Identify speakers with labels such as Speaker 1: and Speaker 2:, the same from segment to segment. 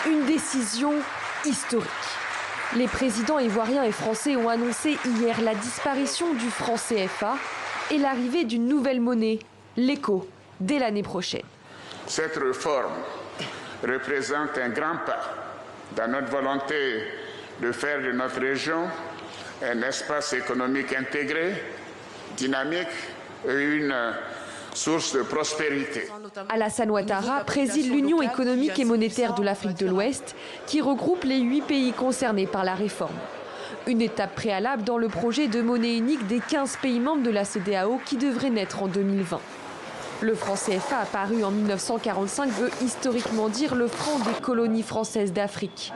Speaker 1: Une décision historique. Les présidents ivoiriens et français ont annoncé hier la disparition du franc CFA et l'arrivée d'une nouvelle monnaie, l'ECO, dès l'année prochaine.
Speaker 2: Cette réforme représente un grand pas dans notre volonté de faire de notre région un espace économique intégré, dynamique et une source de prospérité.
Speaker 1: Alassane Ouattara préside l'Union économique et monétaire de l'Afrique de l'Ouest qui regroupe les 8 pays concernés par la réforme. Une étape préalable dans le projet de monnaie unique des 15 pays membres de la CEDEAO qui devrait naître en 2020. Le franc CFA apparu en 1945 veut historiquement dire le franc des colonies françaises d'Afrique.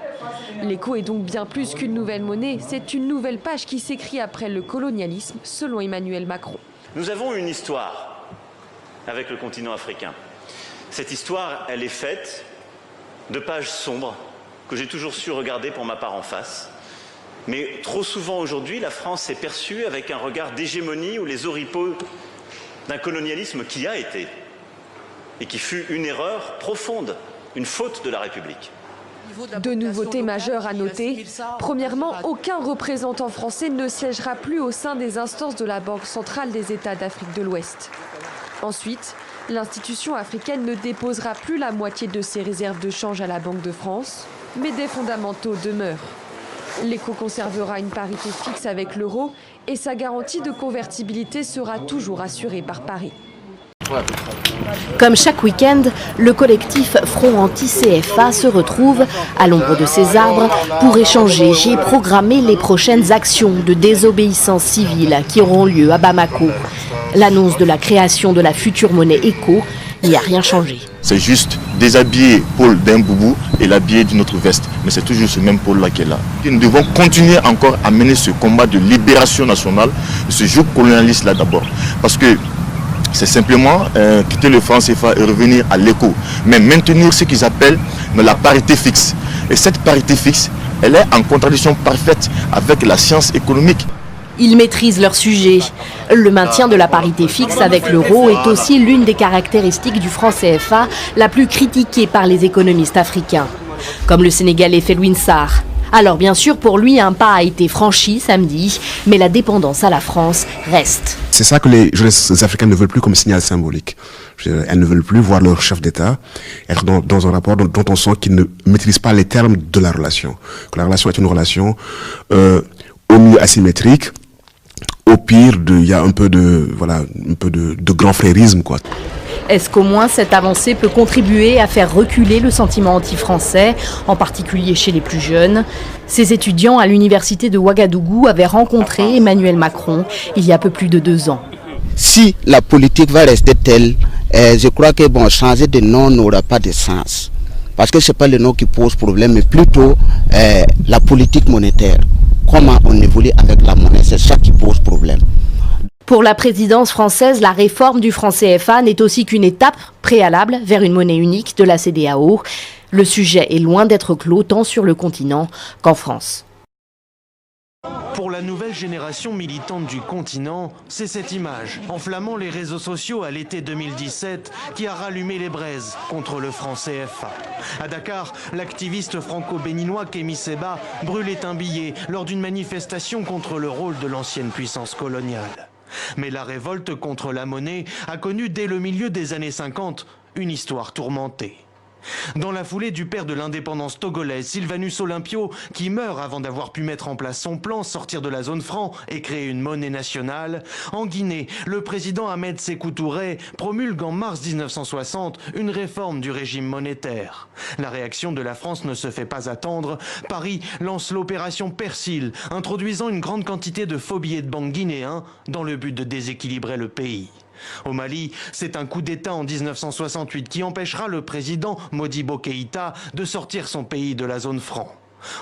Speaker 1: L'ECO est donc bien plus qu'une nouvelle monnaie, c'est une nouvelle page qui s'écrit après le colonialisme, selon Emmanuel Macron.
Speaker 3: Nous avons une histoire avec le continent africain. Cette histoire, elle est faite de pages sombres que j'ai toujours su regarder pour ma part en face. Mais trop souvent aujourd'hui, la France est perçue avec un regard d'hégémonie ou les oripeaux d'un colonialisme qui a été et qui fut une erreur profonde, une faute de la République.
Speaker 1: Deux nouveautés majeures à noter. Premièrement, aucun représentant français ne siégera plus au sein des instances de la Banque centrale des États d'Afrique de l'Ouest. Ensuite, l'institution africaine ne déposera plus la moitié de ses réserves de change à la Banque de France, mais des fondamentaux demeurent. L'ECO conservera une parité fixe avec l'euro et sa garantie de convertibilité sera toujours assurée par Paris.
Speaker 4: Comme chaque week-end, le collectif Front Anti-CFA se retrouve à l'ombre de ses arbres pour échanger et programmer les prochaines actions de désobéissance civile qui auront lieu à Bamako. L'annonce de la création de la future monnaie ECO n'y a rien changé.
Speaker 5: C'est juste déshabiller Paul d'un boubou et l'habiller d'une autre veste. Mais c'est toujours ce même Paul-là qui est là. Et nous devons continuer encore à mener ce combat de libération nationale, de ce joug colonialiste-là d'abord. Parce que c'est simplement quitter le franc CFA et revenir à l'ECO. Mais maintenir ce qu'ils appellent la parité fixe. Et cette parité fixe, elle est en contradiction parfaite avec la science économique.
Speaker 4: Ils maîtrisent leur sujet. Le maintien de la parité fixe avec l'euro est aussi l'une des caractéristiques du franc CFA la plus critiquée par les économistes africains. Comme le Sénégalais Felwine Sarr. Alors bien sûr, pour lui, un pas a été franchi samedi, mais la dépendance à la France reste.
Speaker 6: C'est ça que les jeunesses africaines ne veulent plus comme signal symbolique. Elles ne veulent plus voir leur chef d'État être dans un rapport dont on sent qu'ils ne maîtrisent pas les termes de la relation. Que la relation est une relation au mieux asymétrique, au pire, il y a un peu de grand frérisme, quoi.
Speaker 4: Est-ce qu'au moins cette avancée peut contribuer à faire reculer le sentiment anti-français, en particulier chez les plus jeunes? Ces étudiants à l'université de Ouagadougou avaient rencontré Emmanuel Macron il y a peu plus de 2 ans.
Speaker 7: Si la politique va rester telle, je crois que changer de nom n'aura pas de sens. Parce que ce n'est pas le nom qui pose problème, mais plutôt la politique monétaire. Comment on évolue avec la monnaie, c'est ça qui pose problème.
Speaker 4: Pour la présidence française, la réforme du franc CFA n'est aussi qu'une étape préalable vers une monnaie unique de la CEDEAO. Le sujet est loin d'être clos tant sur le continent qu'en France.
Speaker 8: Pour la nouvelle génération militante du continent, c'est cette image, enflammant les réseaux sociaux à l'été 2017, qui a rallumé les braises contre le franc CFA. À Dakar, l'activiste franco-béninois Kémy Séba brûlait un billet lors d'une manifestation contre le rôle de l'ancienne puissance coloniale. Mais la révolte contre la monnaie a connu dès le milieu des années 50 une histoire tourmentée. Dans la foulée du père de l'indépendance togolaise, Sylvanus Olympio, qui meurt avant d'avoir pu mettre en place son plan, sortir de la zone franc et créer une monnaie nationale, en Guinée, le président Ahmed Sékou Touré promulgue en mars 1960 une réforme du régime monétaire. La réaction de la France ne se fait pas attendre. Paris lance l'opération Persil, introduisant une grande quantité de faux billets de banque guinéens dans le but de déséquilibrer le pays. Au Mali, c'est un coup d'État en 1968 qui empêchera le président Modibo Keïta de sortir son pays de la zone franc.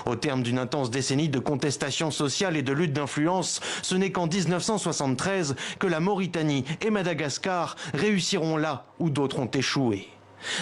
Speaker 8: Au terme d'une intense décennie de contestation sociale et de lutte d'influence, ce n'est qu'en 1973 que la Mauritanie et Madagascar réussiront là où d'autres ont échoué.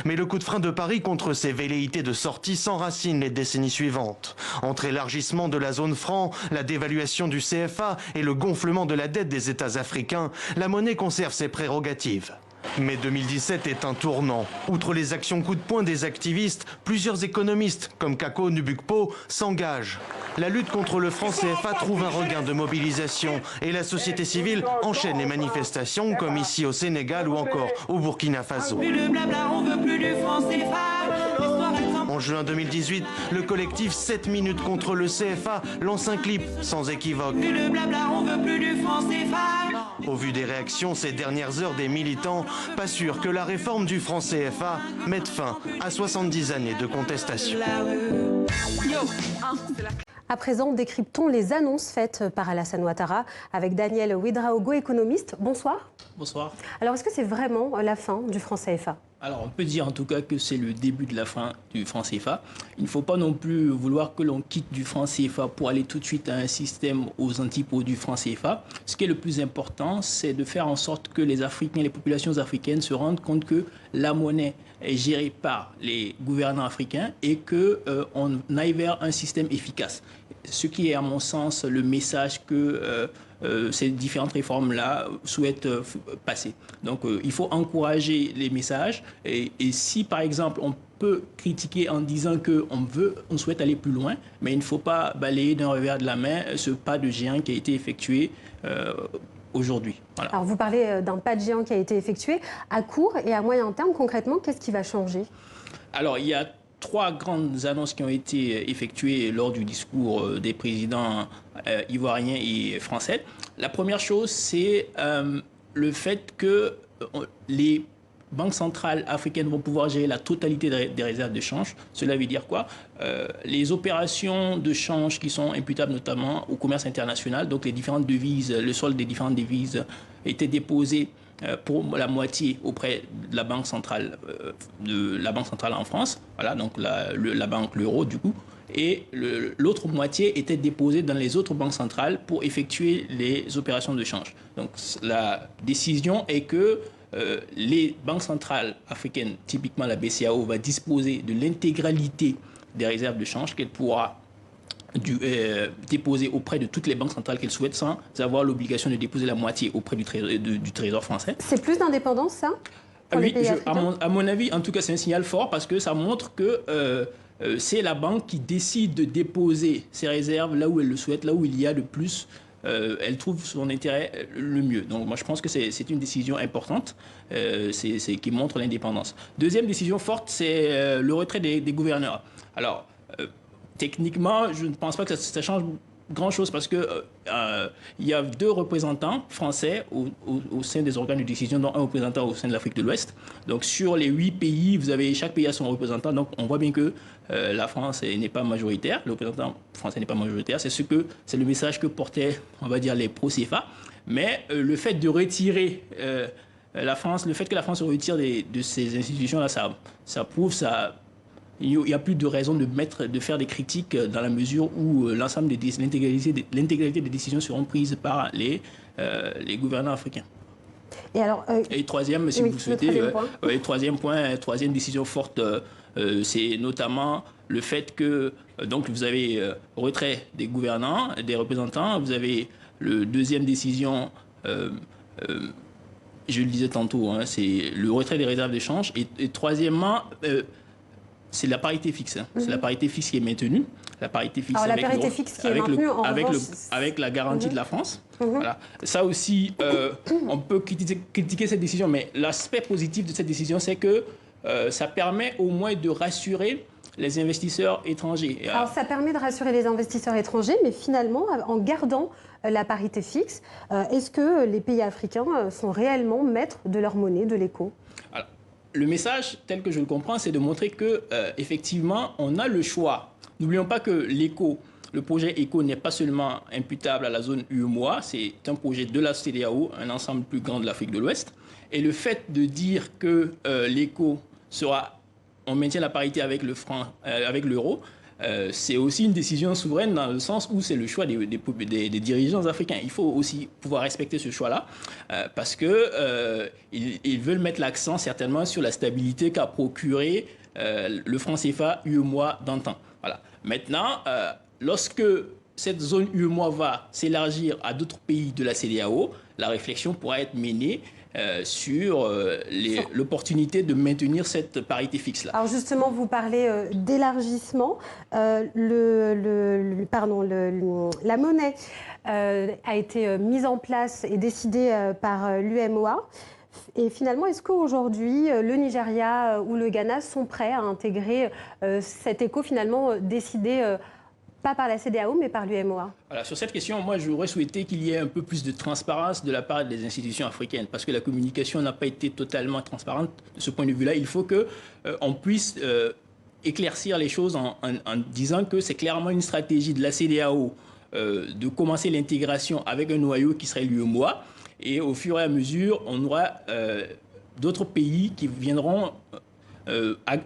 Speaker 8: Mais le coup de frein de Paris contre ces velléités de sortie s'enracine les décennies suivantes. Entre élargissement de la zone franc, la dévaluation du CFA et le gonflement de la dette des États africains, la monnaie conserve ses prérogatives. Mais 2017 est un tournant. Outre les actions coup de poing des activistes, plusieurs économistes, comme Kako Nubukpo, s'engagent. La lutte contre le franc CFA trouve un regain de mobilisation et la société civile enchaîne les manifestations, comme ici au Sénégal ou encore au Burkina Faso.
Speaker 9: Plus de blabla, on veut plus du franc CFA.
Speaker 8: En juin 2018, le collectif 7 minutes contre le CFA lance un clip sans équivoque.
Speaker 9: Plus de blabla, on veut plus du franc CFA.
Speaker 8: Au vu des réactions ces dernières heures des militants, pas sûr que la réforme du franc CFA mette fin à 70 années de contestation.
Speaker 10: À présent, décryptons les annonces faites par Alassane Ouattara avec Daniel Ouedraogo, économiste. Bonsoir.
Speaker 11: Bonsoir.
Speaker 10: Alors, est-ce que c'est vraiment la fin du franc CFA ?
Speaker 11: Alors, on peut dire en tout cas que c'est le début de la fin du franc CFA. Il ne faut pas non plus vouloir que l'on quitte du franc CFA pour aller tout de suite à un système aux antipodes du franc CFA. Ce qui est le plus important, c'est de faire en sorte que les Africains, les populations africaines se rendent compte que la monnaie est gérée par les gouvernants africains et qu'on aille vers un système efficace. Ce qui est, à mon sens, le message que ces différentes réformes-là souhaitent passer. Donc, il faut encourager les messages. Et si, par exemple, on peut critiquer en disant qu'on souhaite aller plus loin, mais il ne faut pas balayer d'un revers de la main ce pas de géant qui a été effectué aujourd'hui. Voilà.
Speaker 10: Alors, vous parlez d'un pas de géant qui a été effectué. À court et à moyen terme, concrètement, qu'est-ce qui va changer ?
Speaker 11: Alors, il y a 3 grandes annonces qui ont été effectuées lors du discours des présidents ivoiriens et français. La première chose, c'est le fait que les banques centrales africaines vont pouvoir gérer la totalité des réserves de change. Cela veut dire quoi ? Les opérations de change qui sont imputables notamment au commerce international, donc les différentes devises, le solde des différentes devises était déposé pour la moitié auprès de la banque centrale en France, voilà, donc la banque, l'euro du coup, et l'autre moitié était déposée dans les autres banques centrales pour effectuer les opérations de change. Donc la décision est que les banques centrales africaines, typiquement la BCEAO, va disposer de l'intégralité des réserves de change qu'elle pourra déposer auprès de toutes les banques centrales qu'elle souhaite sans avoir l'obligation de déposer la moitié auprès du Trésor français.
Speaker 10: C'est plus d'indépendance, ça
Speaker 11: Oui, à mon avis, en tout cas, c'est un signal fort parce que ça montre que c'est la banque qui décide de déposer ses réserves là où elle le souhaite, là où il y a de plus. Elle trouve son intérêt le mieux. Donc moi je pense que c'est une décision importante qui montre l'indépendance. Deuxième décision forte, c'est le retrait des gouverneurs. Alors techniquement, je ne pense pas que ça change grand-chose parce que il y a 2 représentants français au sein des organes de décision, dont un représentant au sein de l'Afrique de l'Ouest. Donc sur les 8 pays, chaque pays a son représentant. Donc on voit bien que la France n'est pas majoritaire, le représentant français n'est pas majoritaire. C'est le message que portaient, on va dire, les pro-CFA. Mais le fait de retirer la France, le fait que la France se retire de ces institutions-là, ça prouve ça. Il n'y a plus de raison de faire des critiques dans la mesure où l'ensemble l'intégralité des décisions seront prises par les gouvernants africains. Et troisième, si vous souhaitez, troisième décision forte, c'est notamment le fait que donc vous avez retrait des gouvernants, des représentants, vous avez le deuxième décision. Je le disais tantôt, c'est le retrait des réserves d'échange. Et troisièmement, c'est la parité fixe. C'est la parité fixe qui est maintenue. La parité fixe, avec la garantie de la France. Voilà. Ça aussi, on peut critiquer cette décision, mais l'aspect positif de cette décision, c'est que ça permet au moins de rassurer les investisseurs étrangers.
Speaker 10: Alors ça permet de rassurer les investisseurs étrangers, mais finalement, en gardant la parité fixe, est-ce que les pays africains sont réellement maîtres de leur monnaie, de l'éco ?
Speaker 11: Le message, tel que je le comprends, c'est de montrer que effectivement, on a le choix. N'oublions pas que le projet ECO n'est pas seulement imputable à la zone UEMOA, c'est un projet de la CEDEAO, un ensemble plus grand de l'Afrique de l'Ouest. Et le fait de dire que l'ECO on maintient la parité avec l'euro, c'est aussi une décision souveraine dans le sens où c'est le choix des dirigeants africains. Il faut aussi pouvoir respecter ce choix-là parce qu'ils veulent mettre l'accent certainement sur la stabilité qu'a procuré le franc CFA UEMOA d'antan. Voilà. Maintenant, lorsque cette zone UEMOA va s'élargir à d'autres pays de la CEDEAO, la réflexion pourra être menée sur l'opportunité de maintenir cette parité fixe-là.
Speaker 10: Alors justement, vous parlez d'élargissement. La monnaie a été mise en place et décidée par l'UMOA. Et finalement, est-ce qu'aujourd'hui, le Nigeria ou le Ghana sont prêts à intégrer cet éco finalement décidé pas par la CEDEAO, mais par l'UMOA?
Speaker 11: Voilà, sur cette question, moi, j'aurais souhaité qu'il y ait un peu plus de transparence de la part des institutions africaines, parce que la communication n'a pas été totalement transparente. De ce point de vue-là, il faut qu'on puisse éclaircir les choses en disant que c'est clairement une stratégie de la CEDEAO de commencer l'intégration avec un noyau qui serait l'UMOA. Et au fur et à mesure, on aura d'autres pays qui viendront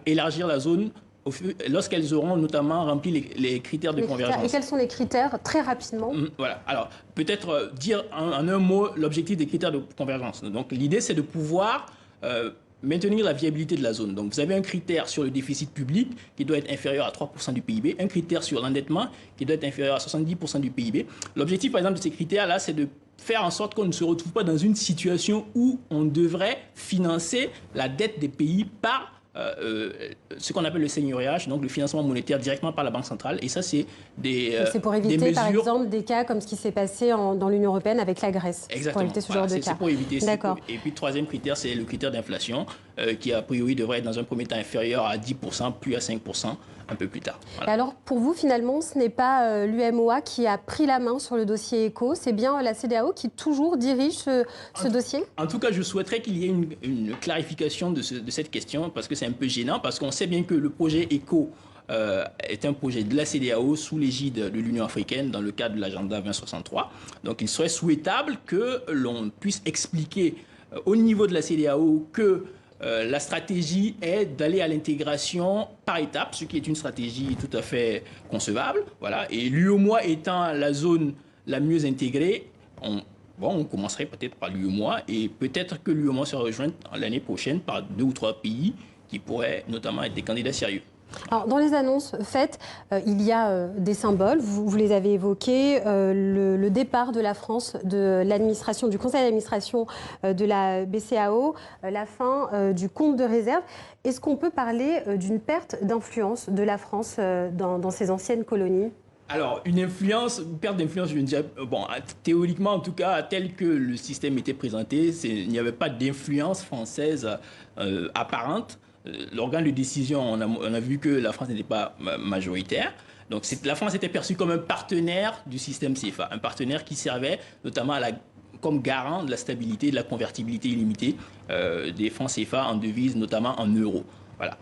Speaker 11: élargir la zone lorsqu'elles auront notamment rempli les critères de convergence.
Speaker 10: Et quels sont les critères, très rapidement?
Speaker 11: Voilà. Alors, peut-être dire en un mot l'objectif des critères de convergence. Donc, l'idée, c'est de pouvoir maintenir la viabilité de la zone. Donc, vous avez un critère sur le déficit public qui doit être inférieur à 3% du PIB, un critère sur l'endettement qui doit être inférieur à 70% du PIB. L'objectif, par exemple, de ces critères-là, c'est de faire en sorte qu'on ne se retrouve pas dans une situation où on devrait financer la dette des pays par ce qu'on appelle le seigneuriage, donc le financement monétaire directement par la Banque centrale. Et ça, c'est
Speaker 10: c'est pour éviter, par exemple, des cas comme ce qui s'est passé dans l'Union européenne avec la Grèce.
Speaker 11: Exactement.
Speaker 10: Pour éviter ce genre de cas.
Speaker 11: C'est pour éviter.
Speaker 10: D'accord.
Speaker 11: Et puis, le troisième critère, c'est le critère d'inflation, qui, a priori, devrait être dans un premier temps inférieur à 10%, puis à 5% un peu plus tard. Voilà.
Speaker 10: Et alors, pour vous, finalement, ce n'est pas l'UMOA qui a pris la main sur le dossier éco, c'est bien la CEDEAO qui toujours dirige ce dossier? En
Speaker 11: tout cas, je souhaiterais qu'il y ait une clarification de cette question, parce que c'est un peu gênant, parce qu'on sait bien que le projet éco est un projet de la CEDEAO sous l'égide de l'Union africaine dans le cadre de l'agenda 2063. Donc, il serait souhaitable que l'on puisse expliquer au niveau de la CEDEAO que la stratégie est d'aller à l'intégration par étapes, ce qui est une stratégie tout à fait concevable. Voilà. Et l'UEMOA étant la zone la mieux intégrée, on commencerait peut-être par l'UEMOA et peut-être que l'UEMOA sera rejointe l'année prochaine par 2 ou 3 pays qui pourraient notamment être des candidats sérieux.
Speaker 10: Alors, dans les annonces faites, il y a des symboles, vous les avez évoqués, le départ de la France de l'administration, du conseil d'administration de la BCEAO, la fin du compte de réserve. Est-ce qu'on peut parler d'une perte d'influence de la France dans ces anciennes colonies ?
Speaker 11: Alors, une perte d'influence, je dirais, théoriquement en tout cas, tel que le système était présenté, il n'y avait pas d'influence française apparente. L'organe de décision, on a vu que la France n'était pas majoritaire. Donc la France était perçue comme un partenaire du système CFA, un partenaire qui servait notamment comme garant de la stabilité et de la convertibilité illimitée des francs CFA en devises, notamment en euros. Voilà.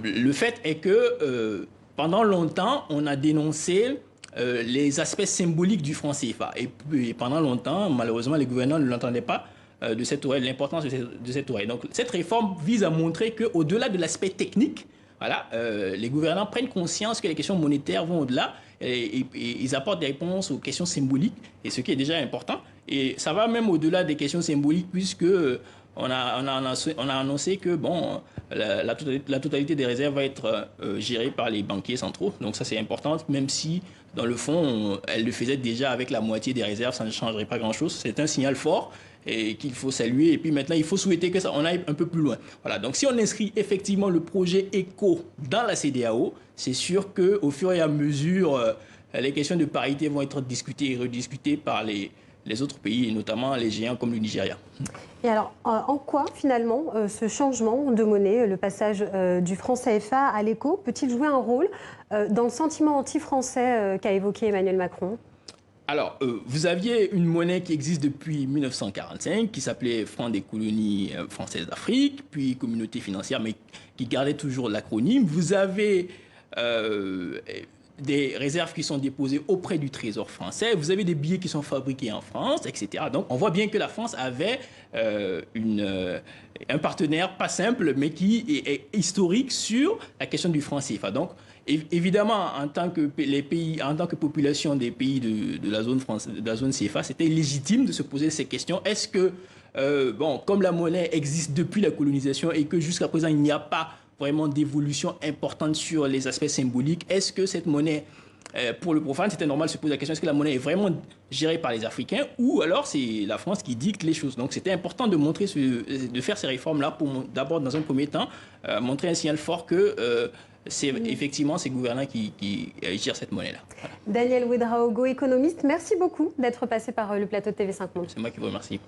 Speaker 11: Le fait est que pendant longtemps, on a dénoncé les aspects symboliques du franc CFA. Et pendant longtemps, malheureusement, les gouvernants ne l'entendaient pas de cette oreille, l'importance de cette oreille. Donc cette réforme vise à montrer qu'au-delà de l'aspect technique, voilà, les gouvernants prennent conscience que les questions monétaires vont au-delà et ils apportent des réponses aux questions symboliques, et ce qui est déjà important. Et ça va même au-delà des questions symboliques, puisque on a annoncé que la totalité des réserves va être gérée par les banquiers centraux. Donc ça, c'est important, même si, dans le fond, elle le faisait déjà avec la moitié des réserves, ça ne changerait pas grand-chose. C'est un signal fort et qu'il faut saluer. Et puis maintenant, il faut souhaiter que ça, on aille un peu plus loin. Voilà. Donc si on inscrit effectivement le projet ECO dans la CEDEAO, c'est sûr qu'au fur et à mesure, les questions de parité vont être discutées et rediscutées par les autres pays, et notamment les géants comme le Nigeria.
Speaker 10: Et alors, en quoi, finalement, ce changement de monnaie, le passage du franc CFA à l'éco, peut-il jouer un rôle dans le sentiment anti-français qu'a évoqué Emmanuel Macron ?
Speaker 11: Alors, vous aviez une monnaie qui existe depuis 1945, qui s'appelait franc des colonies françaises d'Afrique, puis communauté financière, mais qui gardait toujours l'acronyme. Vous avez des réserves qui sont déposées auprès du Trésor français, vous avez des billets qui sont fabriqués en France, etc. Donc, on voit bien que la France avait un partenaire pas simple, mais qui est historique sur la question du franc CFA. Donc, évidemment, en tant que population des pays de la zone CFA, c'était légitime de se poser ces questions. Est-ce que, comme la monnaie existe depuis la colonisation et que jusqu'à présent, il n'y a pas vraiment d'évolution importante sur les aspects symboliques, est-ce que cette monnaie pour le profane, c'était normal de se poser la question, est-ce que la monnaie est vraiment gérée par les Africains ou alors c'est la France qui dicte les choses. Donc c'était important de montrer, de faire ces réformes-là pour d'abord, dans un premier temps, montrer un signal fort que c'est effectivement ces gouvernants qui gèrent cette monnaie-là. Voilà.
Speaker 10: Daniel Ouedraogo, économiste, merci beaucoup d'être passé par le plateau de TV5 Monde.
Speaker 11: C'est moi qui vous remercie.